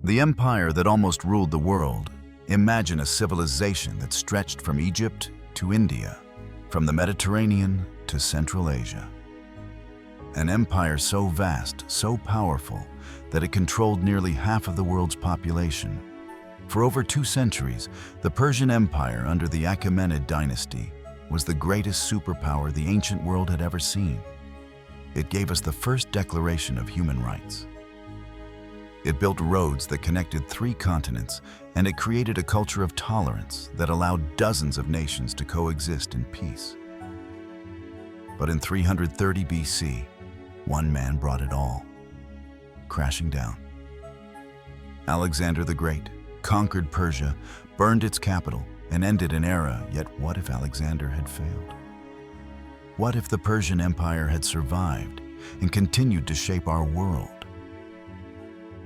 The empire that almost ruled the world. Imagine a civilization that stretched from Egypt to India, from the Mediterranean to Central Asia. An empire so vast, so powerful, that it controlled nearly half of the world's population. For over 2 centuries, the Persian Empire under the Achaemenid dynasty was the greatest superpower the ancient world had ever seen. It gave us the first declaration of human rights. It built roads that connected 3 continents, and it created a culture of tolerance that allowed dozens of nations to coexist in peace. But in 330 BC, one man brought it all crashing down. Alexander the Great conquered Persia, burned its capital, and ended an era. Yet what if Alexander had failed? What if the Persian Empire had survived and continued to shape our world?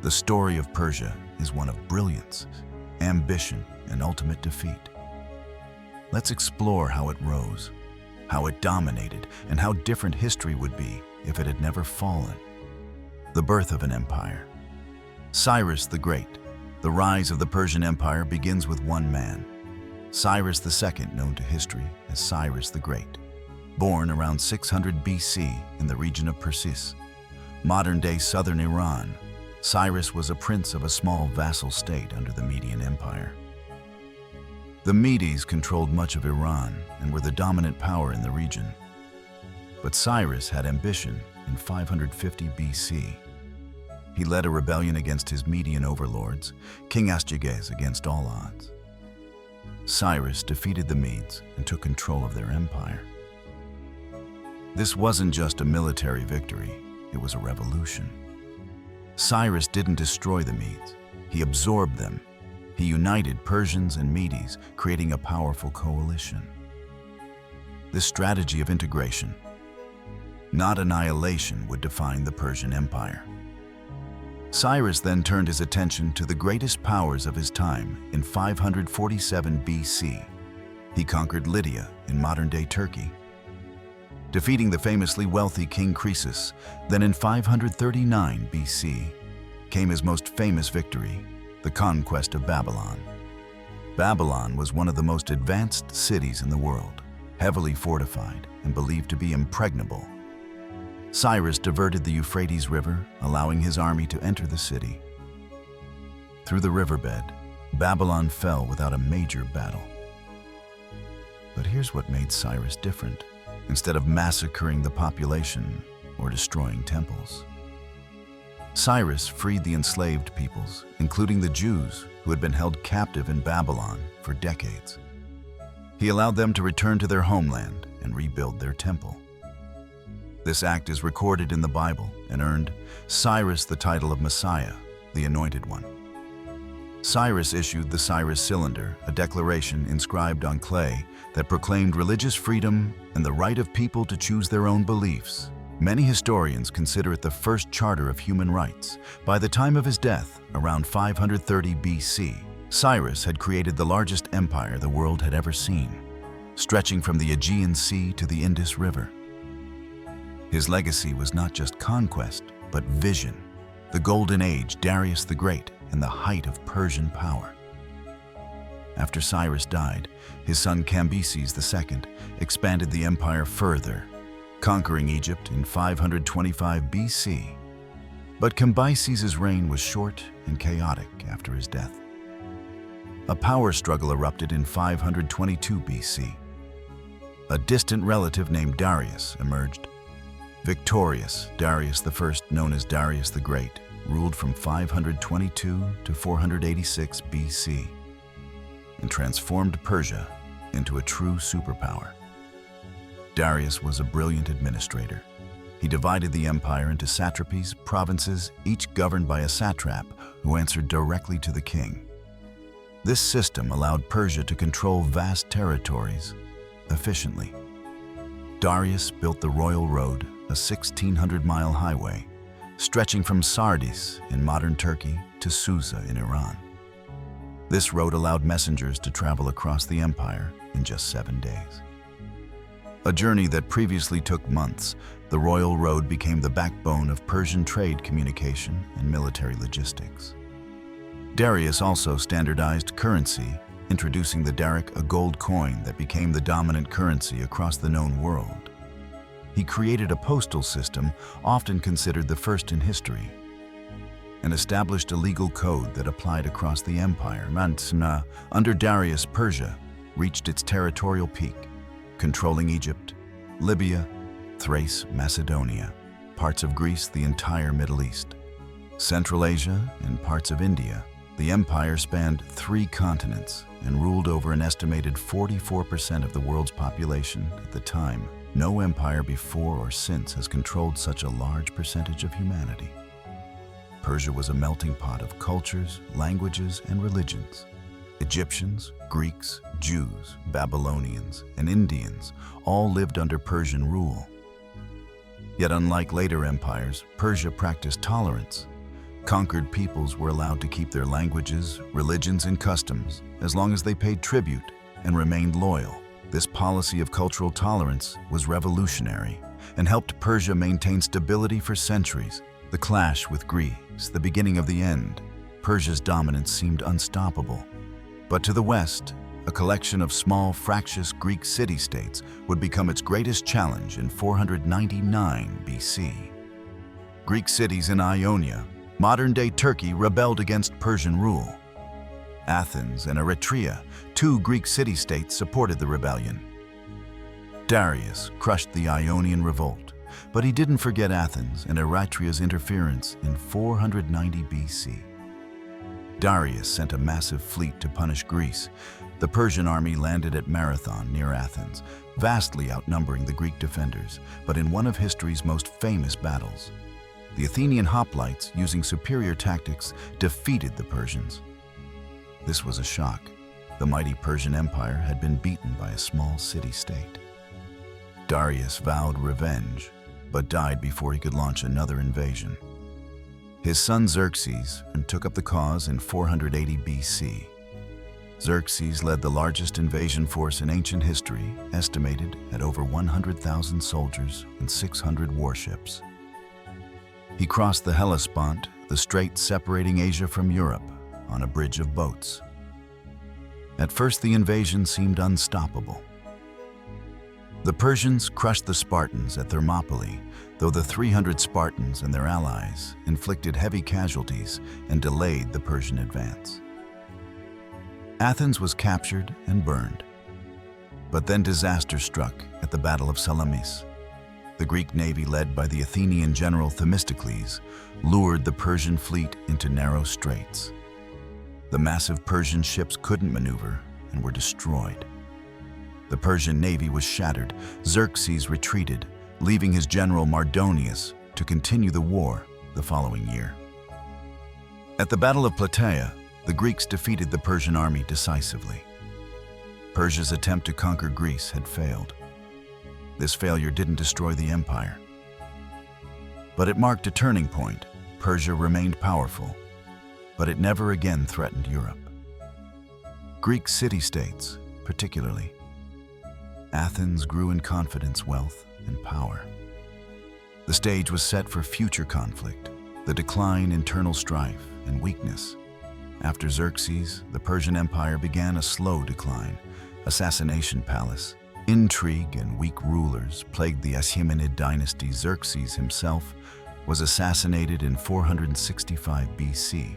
The story of Persia is one of brilliance, ambition, and ultimate defeat. Let's explore how it rose, how it dominated, and how different history would be if it had never fallen. The birth of an empire. Cyrus the Great. The rise of the Persian Empire begins with one man, Cyrus II, known to history as Cyrus the Great. Born around 600 BC in the region of Persis, modern-day southern Iran, Cyrus was a prince of a small vassal state under the Median Empire. The Medes controlled much of Iran and were the dominant power in the region. But Cyrus had ambition. In 550 BC, he led a rebellion against his Median overlords, King Astyages, against all odds. Cyrus defeated the Medes and took control of their empire. This wasn't just a military victory, it was a revolution. Cyrus didn't destroy the Medes, he absorbed them. He united Persians and Medes, creating a powerful coalition. This strategy of integration, not annihilation, would define the Persian Empire. Cyrus then turned his attention to the greatest powers of his time. In 547 BC, he conquered Lydia in modern-day Turkey, defeating the famously wealthy King Croesus. Then in 539 BC came his most famous victory, the conquest of Babylon. Babylon was one of the most advanced cities in the world, heavily fortified and believed to be impregnable. Cyrus diverted the Euphrates River, allowing his army to enter the city. Through the riverbed, Babylon fell without a major battle. But here's what made Cyrus different. Instead of massacring the population or destroying temples, Cyrus freed the enslaved peoples, including the Jews who had been held captive in Babylon for decades. He allowed them to return to their homeland and rebuild their temple. This act is recorded in the Bible and earned Cyrus the title of Messiah, the Anointed One. Cyrus issued the Cyrus Cylinder, a declaration inscribed on clay that proclaimed religious freedom and the right of people to choose their own beliefs. Many historians consider it the first charter of human rights. By the time of his death, around 530 BC, Cyrus had created the largest empire the world had ever seen, stretching from the Aegean Sea to the Indus River. His legacy was not just conquest, but vision. The Golden Age, Darius the Great, and the height of Persian power. After Cyrus died, his son Cambyses II expanded the empire further, conquering Egypt in 525 BC. But Cambyses' reign was short and chaotic after his death. A power struggle erupted in 522 BC. A distant relative named Darius emerged. Victorious, Darius I, known as Darius the Great, ruled from 522 to 486 BC and transformed Persia into a true superpower. Darius was a brilliant administrator. He divided the empire into satrapies, provinces, each governed by a satrap who answered directly to the king. This system allowed Persia to control vast territories efficiently. Darius built the Royal Road, a 1,600-mile highway, stretching from Sardis in modern Turkey to Susa in Iran. This road allowed messengers to travel across the empire in just 7 days. A journey that previously took months, the Royal Road became the backbone of Persian trade, communication, and military logistics. Darius also standardized currency, introducing the daric, a gold coin that became the dominant currency across the known world. He created a postal system often considered the first in history, and established a legal code that applied across the empire. Under Darius, Persia reached its territorial peak, controlling Egypt, Libya, Thrace, Macedonia, parts of Greece, the entire Middle East, Central Asia, and parts of India. The empire spanned 3 continents and ruled over an estimated 44% of the world's population at the time. No empire before or since has controlled such a large percentage of humanity. Persia was a melting pot of cultures, languages, and religions. Egyptians, Greeks, Jews, Babylonians, and Indians all lived under Persian rule. Yet unlike later empires, Persia practiced tolerance. Conquered peoples were allowed to keep their languages, religions, and customs as long as they paid tribute and remained loyal. This policy of cultural tolerance was revolutionary and helped Persia maintain stability for centuries. The clash with Greece, the beginning of the end. Persia's dominance seemed unstoppable. But to the west, a collection of small, fractious Greek city-states would become its greatest challenge in 499 BC. Greek cities in Ionia, modern-day Turkey, rebelled against Persian rule. Athens and Eretria, 2 Greek city-states, supported the rebellion. Darius crushed the Ionian revolt, but he didn't forget Athens and Eretria's interference in 490 BC. Darius sent a massive fleet to punish Greece. The Persian army landed at Marathon near Athens, vastly outnumbering the Greek defenders, but in one of history's most famous battles. The Athenian hoplites, using superior tactics, defeated the Persians. This was a shock. The mighty Persian Empire had been beaten by a small city-state. Darius vowed revenge, but died before he could launch another invasion. His son Xerxes took up the cause in 480 BC. Xerxes led the largest invasion force in ancient history, estimated at over 100,000 soldiers and 600 warships. He crossed the Hellespont, the strait separating Asia from Europe, on a bridge of boats. At first, the invasion seemed unstoppable. The Persians crushed the Spartans at Thermopylae, though the 300 Spartans and their allies inflicted heavy casualties and delayed the Persian advance. Athens was captured and burned. But then disaster struck at the Battle of Salamis. The Greek navy, led by the Athenian general Themistocles, lured the Persian fleet into narrow straits. The massive Persian ships couldn't maneuver and were destroyed. The Persian navy was shattered. Xerxes retreated, leaving his general Mardonius to continue the war the following year. At the Battle of Plataea, the Greeks defeated the Persian army decisively. Persia's attempt to conquer Greece had failed. This failure didn't destroy the empire, but it marked a turning point. Persia remained powerful, but it never again threatened Europe. Greek city-states, particularly Athens, grew in confidence, wealth, and power. The stage was set for future conflict, the decline, internal strife, and weakness. After Xerxes, the Persian Empire began a slow decline. Assassination palace, intrigue, and weak rulers plagued the Achaemenid dynasty. Xerxes himself was assassinated in 465 BC.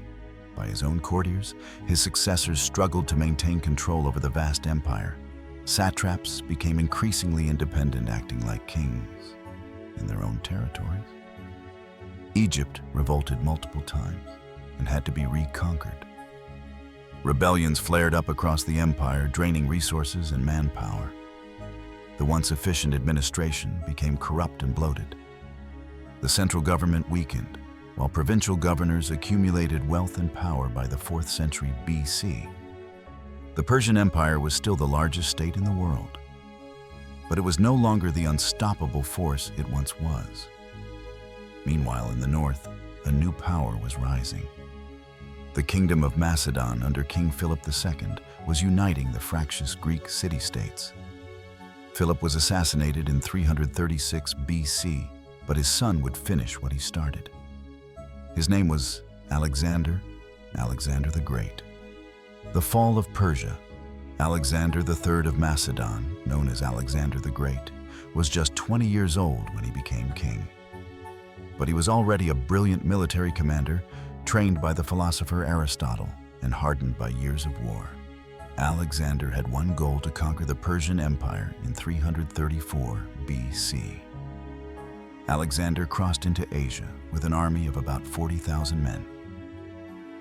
By his own courtiers, his successors struggled to maintain control over the vast empire. Satraps became increasingly independent, acting like kings in their own territories. Egypt revolted multiple times and had to be reconquered. Rebellions flared up across the empire, draining resources and manpower. The once efficient administration became corrupt and bloated. The central government weakened, while provincial governors accumulated wealth and power. By the 4th century BC, the Persian Empire was still the largest state in the world, but it was no longer the unstoppable force it once was. Meanwhile, in the north, a new power was rising. The Kingdom of Macedon under King Philip II was uniting the fractious Greek city-states. Philip was assassinated in 336 BC, but his son would finish what he started. His name was Alexander Alexander the Great. The fall of Persia. Alexander III of Macedon, known as Alexander the Great, was just 20 years old when he became king. But he was already a brilliant military commander, trained by the philosopher Aristotle and hardened by years of war. Alexander had one goal: to conquer the Persian Empire in 334 BC. Alexander crossed into Asia with an army of about 40,000 men.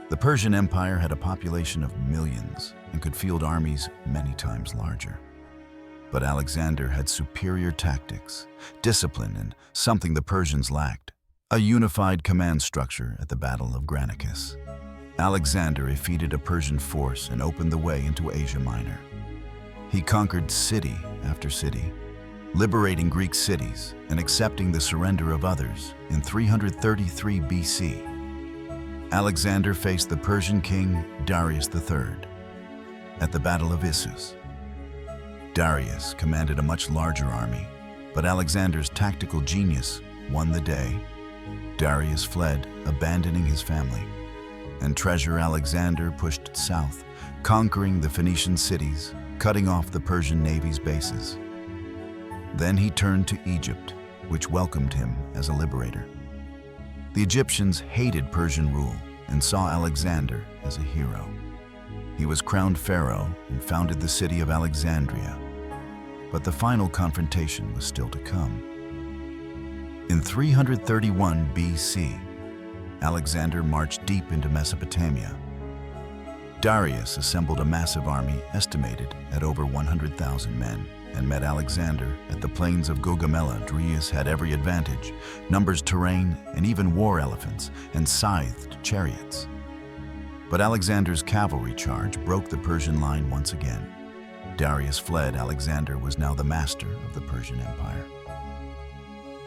The Persian Empire had a population of millions and could field armies many times larger. But Alexander had superior tactics, discipline, and something the Persians lacked: a unified command structure at the Battle of Gaugamela. Alexander defeated a Persian force and opened the way into Asia Minor. He conquered city after city, liberating Greek cities and accepting the surrender of others in 333 BC. Alexander faced the Persian king Darius III at the Battle of Issus. Darius commanded a much larger army, but Alexander's tactical genius won the day. Darius fled, abandoning his family, and treasure Alexander pushed south, conquering the Phoenician cities, cutting off the Persian navy's bases. Then he turned to Egypt, which welcomed him as a liberator. The Egyptians hated Persian rule and saw Alexander as a hero. He was crowned pharaoh and founded the city of Alexandria. But the final confrontation was still to come. In 331 BC, Alexander marched deep into Mesopotamia. Darius assembled a massive army estimated at over 100,000 men and met Alexander at the plains of Gaugamela. Darius had every advantage: numbers, terrain, and even war elephants and scythed chariots. But Alexander's cavalry charge broke the Persian line once again. Darius fled. Alexander was now the master of the Persian Empire.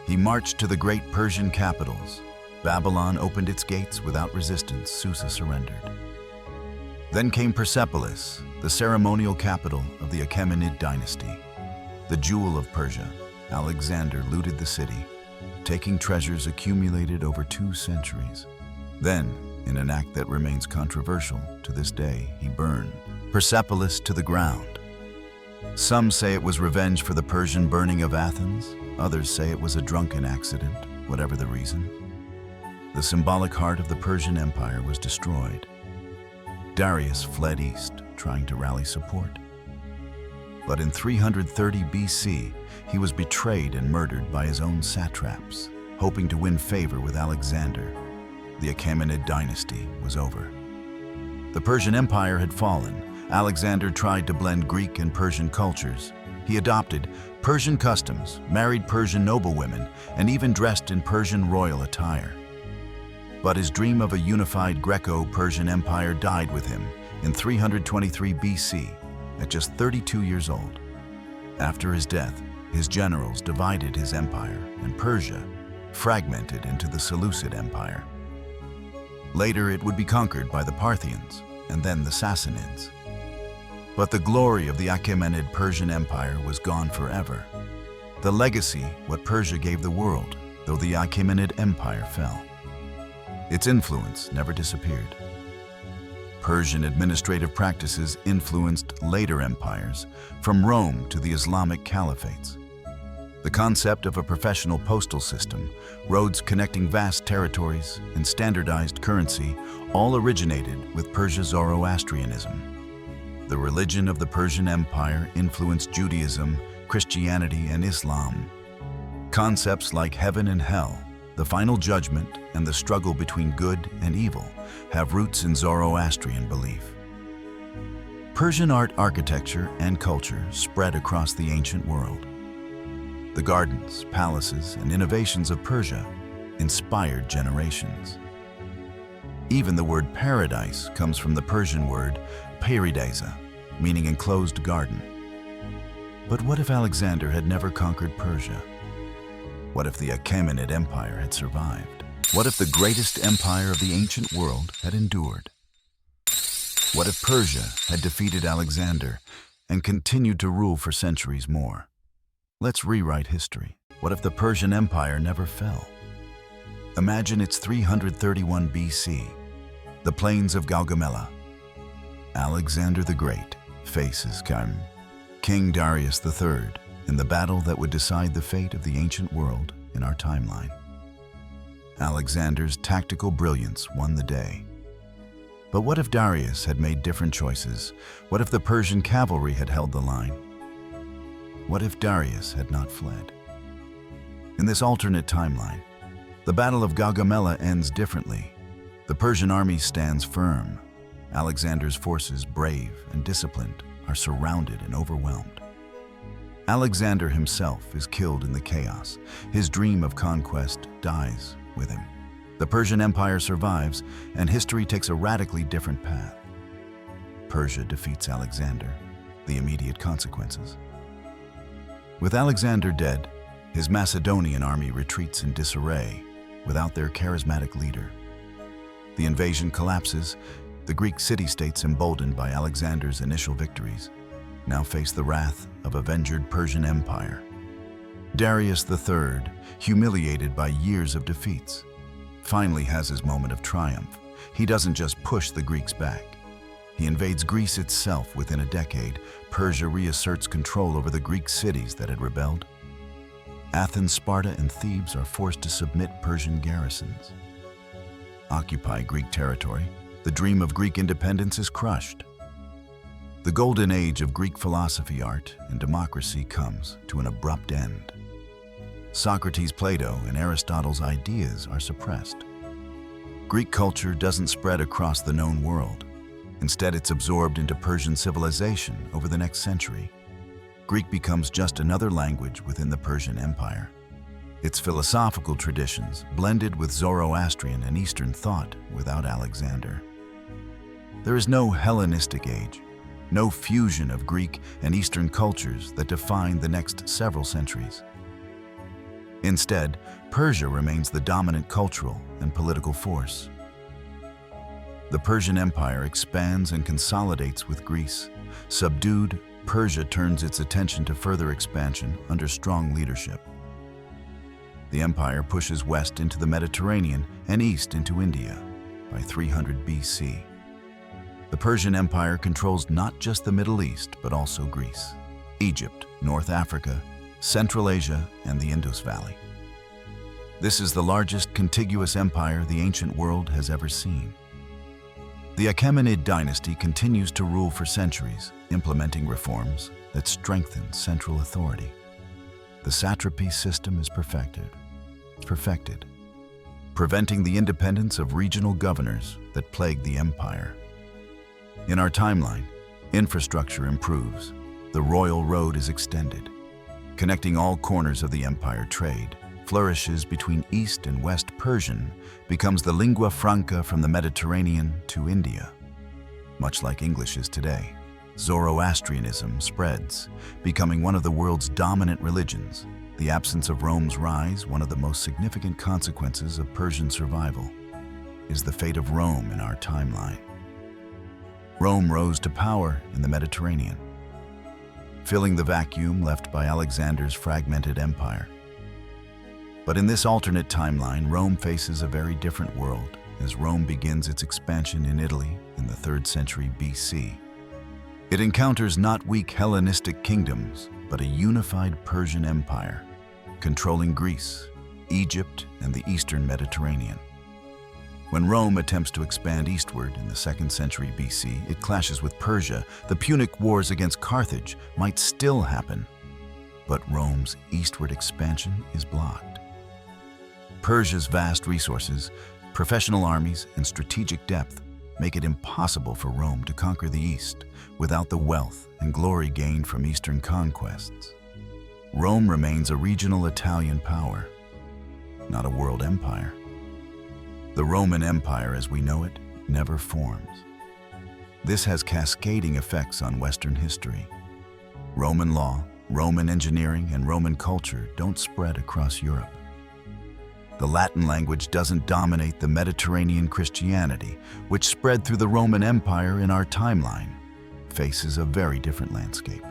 He marched to the great Persian capitals. Babylon opened its gates without resistance. Susa surrendered. Then came Persepolis, the ceremonial capital of the Achaemenid dynasty. The jewel of Persia, Alexander looted the city, taking treasures accumulated over 2 centuries. Then, in an act that remains controversial to this day, he burned Persepolis to the ground. Some say it was revenge for the Persian burning of Athens. Others say it was a drunken accident. Whatever the reason, the symbolic heart of the Persian Empire was destroyed. Darius fled east, trying to rally support. But in 330 BC, he was betrayed and murdered by his own satraps. Hoping to win favor with Alexander, the Achaemenid dynasty was over. The Persian Empire had fallen. Alexander tried to blend Greek and Persian cultures. He adopted Persian customs, married Persian noblewomen, and even dressed in Persian royal attire. But his dream of a unified Greco-Persian Empire died with him in 323 BC, at just 32 years old. After his death, his generals divided his empire, and Persia fragmented into the Seleucid Empire. Later, it would be conquered by the Parthians and then the Sassanids. But the glory of the Achaemenid Persian Empire was gone forever. The legacy, what Persia gave the world, though the Achaemenid Empire fell. Its influence never disappeared. Persian administrative practices influenced later empires, from Rome to the Islamic caliphates. The concept of a professional postal system, roads connecting vast territories, and standardized currency all originated with Persia's Zoroastrianism. The religion of the Persian Empire influenced Judaism, Christianity, and Islam. Concepts like heaven and hell, the final judgment, and the struggle between good and evil have roots in Zoroastrian belief. Persian art, architecture, and culture spread across the ancient world. The gardens, palaces, and innovations of Persia inspired generations. Even the word paradise comes from the Persian word paradisa, meaning enclosed garden. But what if Alexander had never conquered Persia? What if the Achaemenid Empire had survived? What if the greatest empire of the ancient world had endured? What if Persia had defeated Alexander and continued to rule for centuries more? Let's rewrite history. What if the Persian Empire never fell? Imagine it's 331 BC. The plains of Gaugamela. Alexander the Great faces King Darius III in the battle that would decide the fate of the ancient world in our timeline. Alexander's tactical brilliance won the day. But what if Darius had made different choices? What if the Persian cavalry had held the line? What if Darius had not fled? In this alternate timeline, the Battle of Gaugamela ends differently. The Persian army stands firm. Alexander's forces, brave and disciplined, are surrounded and overwhelmed. Alexander himself is killed in the chaos. His dream of conquest dies with him. The Persian Empire survives, and history takes a radically different path. Persia defeats Alexander. The immediate consequences. With Alexander dead, his Macedonian army retreats in disarray without their charismatic leader. The invasion collapses. The Greek city-states, emboldened by Alexander's initial victories, now face the wrath of a vengered Persian Empire. Darius III, humiliated by years of defeats, finally has his moment of triumph. He doesn't just push the Greeks back. He invades Greece itself within a decade. Persia reasserts control over the Greek cities that had rebelled. Athens, Sparta, and Thebes are forced to submit Persian garrisons. Occupy Greek territory. The dream of Greek independence is crushed. The golden age of Greek philosophy, art, and democracy comes to an abrupt end. Socrates, Plato, and Aristotle's ideas are suppressed. Greek culture doesn't spread across the known world. Instead, it's absorbed into Persian civilization over the next century. Greek becomes just another language within the Persian Empire. Its philosophical traditions blended with Zoroastrian and Eastern thought without Alexander. There is no Hellenistic age, no fusion of Greek and Eastern cultures that define the next several centuries. Instead, Persia remains the dominant cultural and political force. The Persian Empire expands and consolidates with Greece. Subdued, Persia turns its attention to further expansion under strong leadership. The empire pushes west into the Mediterranean and east into India by 300 BC. The Persian Empire controls not just the Middle East, but also Greece, Egypt, North Africa, Central Asia, and the Indus Valley. This is the largest contiguous empire the ancient world has ever seen. The Achaemenid dynasty continues to rule for centuries, implementing reforms that strengthen central authority. The satrapy system is perfected, preventing the independence of regional governors that plagued the empire. In our timeline, infrastructure improves. The royal road is extended, connecting all corners of the empire. Trade flourishes between East and West. Persian becomes the lingua franca from the Mediterranean to India. Much like English is today, Zoroastrianism spreads, becoming one of the world's dominant religions. The absence of Rome's rise, one of the most significant consequences of Persian survival, is the fate of Rome in our timeline. Rome rose to power in the Mediterranean, filling the vacuum left by Alexander's fragmented empire. But in this alternate timeline, Rome faces a very different world as Rome begins its expansion in Italy in the 3rd century BC. It encounters not weak Hellenistic kingdoms, but a unified Persian Empire, controlling Greece, Egypt, and the Eastern Mediterranean. When Rome attempts to expand eastward in the 2nd century BC, it clashes with Persia. The Punic Wars against Carthage might still happen, but Rome's eastward expansion is blocked. Persia's vast resources, professional armies, and strategic depth make it impossible for Rome to conquer the East without the wealth and glory gained from Eastern conquests. Rome remains a regional Italian power, not a world empire. The Roman Empire as we know it never forms. This has cascading effects on Western history. Roman law, Roman engineering, and Roman culture don't spread across Europe. The Latin language doesn't dominate the Mediterranean. Christianity, which spread through the Roman Empire in our timeline, faces a very different landscape.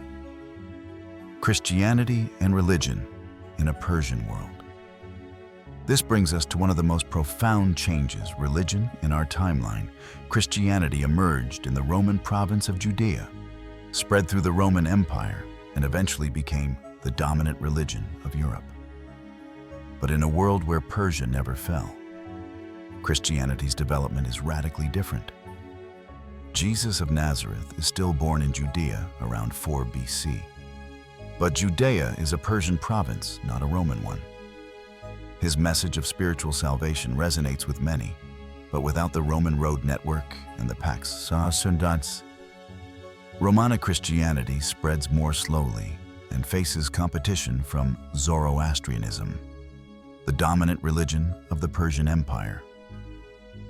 Christianity and religion in a Persian world. This brings us to one of the most profound changes religion in our timeline. Christianity emerged in the Roman province of Judea, spread through the Roman Empire, and eventually became the dominant religion of Europe. But in a world where Persia never fell, Christianity's development is radically different. Jesus of Nazareth is still born in Judea around 4 BC. But Judea is a Persian province, not a Roman one. His message of spiritual salvation resonates with many, but without the Roman road network and the Pax Sacerdotes, Romana Christianity spreads more slowly and faces competition from Zoroastrianism, the dominant religion of the Persian Empire.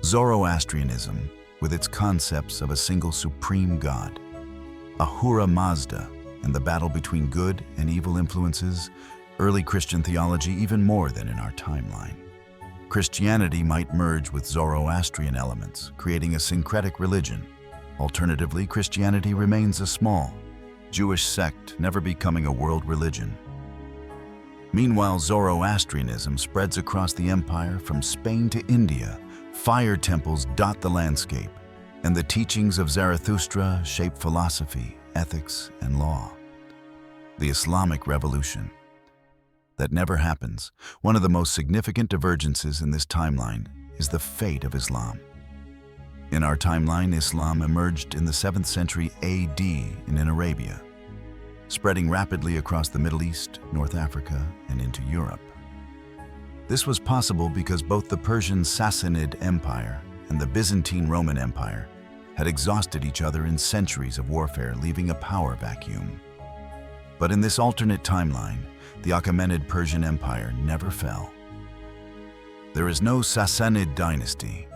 Zoroastrianism, with its concepts of a single supreme god, Ahura Mazda, and the battle between good and evil influences early Christian theology even more than in our timeline. Christianity might merge with Zoroastrian elements, creating a syncretic religion. Alternatively, Christianity remains a small, Jewish sect, never becoming a world religion. Meanwhile, Zoroastrianism spreads across the empire from Spain to India. Fire temples dot the landscape, and the teachings of Zarathustra shape philosophy, ethics, and law. The Islamic Revolution. That never happens. One of the most significant divergences in this timeline is the fate of Islam. In our timeline, Islam emerged in the 7th century AD in Arabia, spreading rapidly across the Middle East, North Africa, and into Europe. This was possible because both the Persian Sassanid Empire and the Byzantine Roman Empire had exhausted each other in centuries of warfare, leaving a power vacuum. But in this alternate timeline, the Achaemenid Persian Empire never fell. There is no Sassanid dynasty,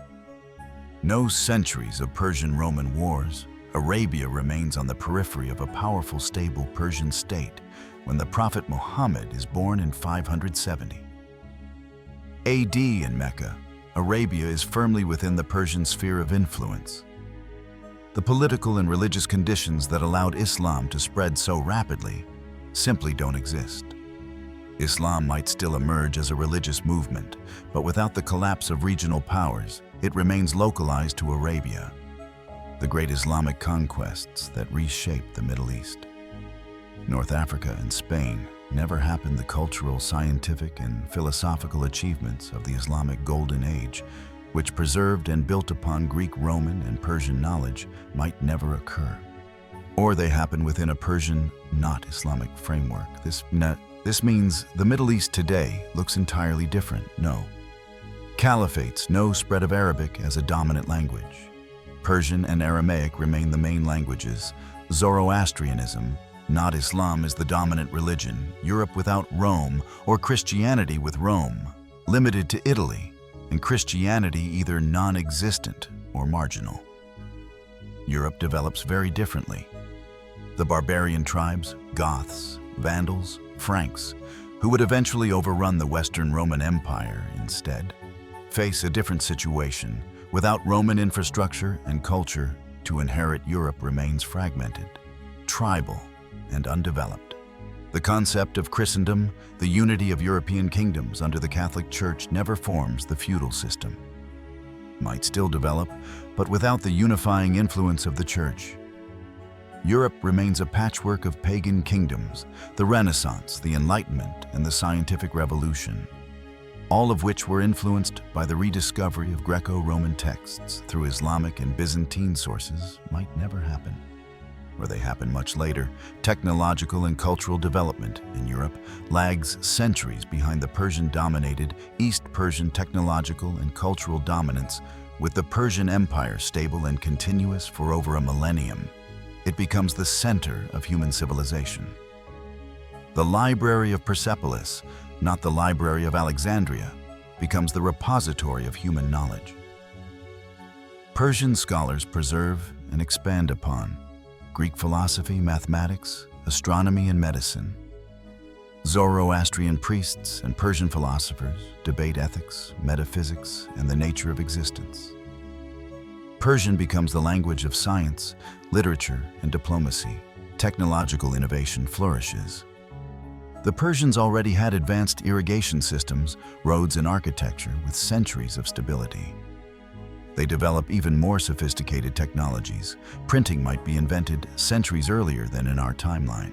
no centuries of Persian-Roman wars. Arabia remains on the periphery of a powerful, stable Persian state when the Prophet Muhammad is born in 570. AD in Mecca, Arabia is firmly within the Persian sphere of influence. The political and religious conditions that allowed Islam to spread so rapidly simply don't exist. Islam might still emerge as a religious movement, but without the collapse of regional powers, it remains localized to Arabia, the great Islamic conquests that reshaped the Middle East. North Africa and Spain never happened. The cultural, scientific, and philosophical achievements of the Islamic Golden Age, which preserved and built upon Greek, Roman, and Persian knowledge, might never occur. Or they happen within a Persian, not Islamic framework. This means the Middle East today looks entirely different. No caliphates, no spread of Arabic as a dominant language. Persian and Aramaic remain the main languages. Zoroastrianism, not Islam, is the dominant religion. Europe without Rome, or Christianity with Rome, limited to Italy, and Christianity either non-existent or marginal. Europe develops very differently. The barbarian tribes, Goths, Vandals, Franks, who would eventually overrun the Western Roman Empire instead, face a different situation. Without Roman infrastructure and culture, to inherit Europe remains fragmented, tribal, and undeveloped. The concept of Christendom, the unity of European kingdoms under the Catholic Church, never forms the feudal system. Might still develop, but without the unifying influence of the Church. Europe remains a patchwork of pagan kingdoms, the Renaissance, the Enlightenment, and the Scientific Revolution, all of which were influenced by the rediscovery of Greco-Roman texts through Islamic and Byzantine sources, might never happen. Or they happen much later. Technological and cultural development in Europe lags centuries behind the Persian-dominated East Persian technological and cultural dominance. With the Persian Empire stable and continuous for over a millennium, it becomes the center of human civilization. The Library of Persepolis, not the Library of Alexandria, becomes the repository of human knowledge. Persian scholars preserve and expand upon Greek philosophy, mathematics, astronomy, and medicine. Zoroastrian priests and Persian philosophers debate ethics, metaphysics, and the nature of existence. Persian becomes the language of science, literature, and diplomacy. Technological innovation flourishes. The Persians already had advanced irrigation systems, roads, and architecture with centuries of stability. They develop even more sophisticated technologies. Printing might be invented centuries earlier than in our timeline.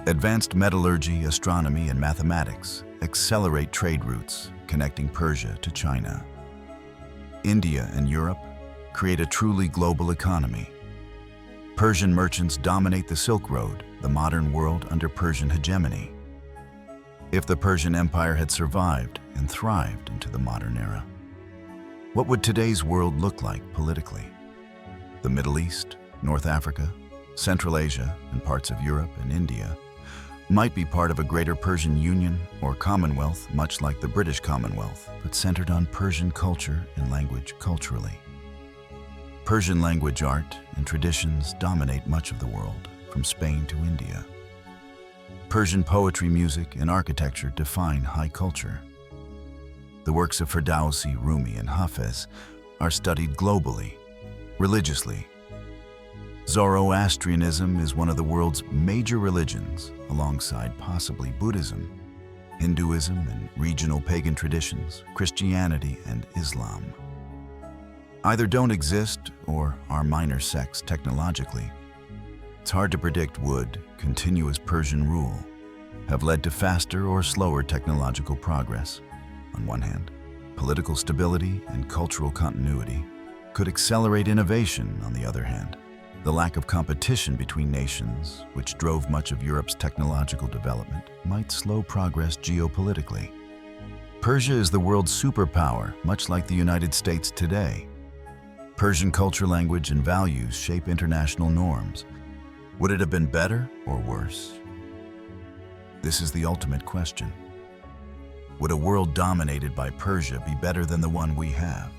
Advanced metallurgy, astronomy, and mathematics accelerate trade routes connecting Persia to China. India and Europe create a truly global economy. Persian merchants dominate the Silk Road, the modern world under Persian hegemony. If the Persian Empire had survived and thrived into the modern era, what would today's world look like politically? The Middle East, North Africa, Central Asia, and parts of Europe and India might be part of a greater Persian Union or Commonwealth, much like the British Commonwealth, but centered on Persian culture and language culturally. Persian language, art, and traditions dominate much of the world, from Spain to India. Persian poetry, music, and architecture define high culture. The works of Ferdowsi, Rumi, and Hafez are studied globally, religiously. Zoroastrianism is one of the world's major religions, alongside possibly Buddhism, Hinduism, and regional pagan traditions, Christianity, and Islam. Either don't exist or are minor sects technologically. It's hard to predict would continuous Persian rule have led to faster or slower technological progress. On one hand, political stability and cultural continuity could accelerate innovation. On the other hand, the lack of competition between nations, which drove much of Europe's technological development, might slow progress geopolitically. Persia is the world's superpower, much like the United States today. Persian culture, language, and values shape international norms. Would it have been better or worse? This is the ultimate question. Would a world dominated by Persia be better than the one we have?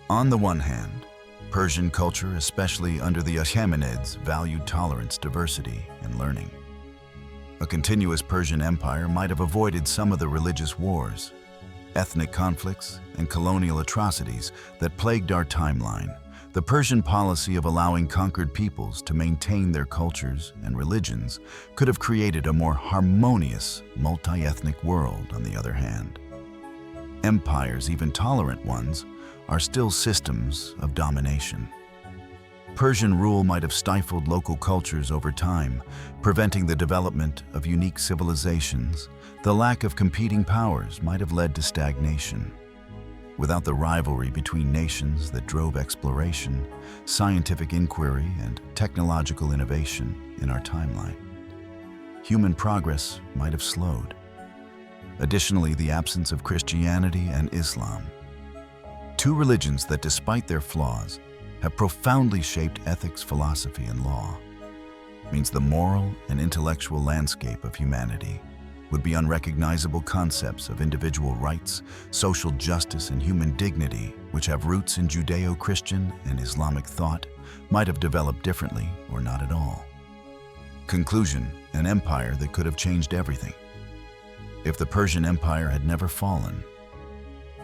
On the one hand, Persian culture, especially under the Achaemenids, valued tolerance, diversity, and learning. A continuous Persian empire might have avoided some of the religious wars, ethnic conflicts, and colonial atrocities that plagued our timeline. The Persian policy of allowing conquered peoples to maintain their cultures and religions could have created a more harmonious, multi-ethnic world. On the other hand, empires, even tolerant ones, are still systems of domination. Persian rule might have stifled local cultures over time, preventing the development of unique civilizations. The lack of competing powers might have led to stagnation. Without the rivalry between nations that drove exploration, scientific inquiry, and technological innovation in our timeline, human progress might have slowed. Additionally, the absence of Christianity and Islam, two religions that, despite their flaws, have profoundly shaped ethics, philosophy, and law, means the moral and intellectual landscape of humanity would be unrecognizable. Concepts of individual rights, social justice, and human dignity, which have roots in Judeo-Christian and Islamic thought, might have developed differently or not at all. Conclusion: an empire that could have changed everything. If the Persian Empire had never fallen,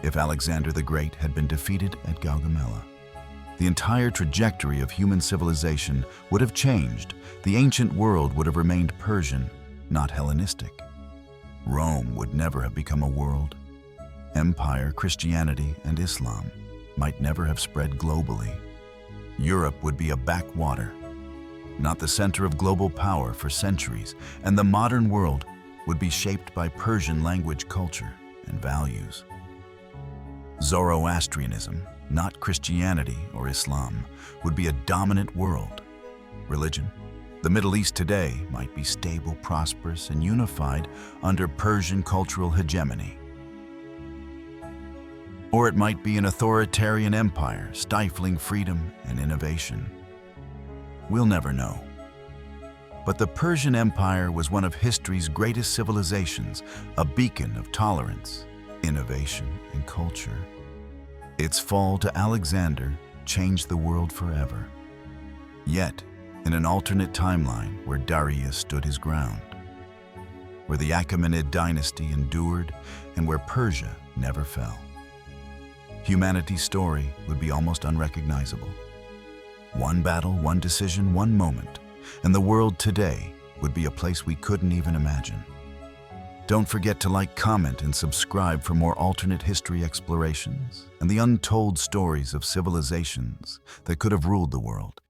if Alexander the Great had been defeated at Gaugamela, the entire trajectory of human civilization would have changed. The ancient world would have remained Persian, not Hellenistic. Rome would never have become a world. Empire, Christianity, and Islam might never have spread globally. Europe would be a backwater, not the center of global power for centuries, and the modern world would be shaped by Persian language, culture, and values. Zoroastrianism, not Christianity or Islam, would be a dominant world religion. The Middle East today might be stable, prosperous, and unified under Persian cultural hegemony. Or it might be an authoritarian empire, stifling freedom and innovation. We'll never know. But the Persian Empire was one of history's greatest civilizations, a beacon of tolerance, innovation, and culture. Its fall to Alexander changed the world forever. Yet, in an alternate timeline where Darius stood his ground, where the Achaemenid dynasty endured, and where Persia never fell, humanity's story would be almost unrecognizable. One battle, one decision, one moment, and the world today would be a place we couldn't even imagine. Don't forget to like, comment, and subscribe for more alternate history explorations and the untold stories of civilizations that could have ruled the world.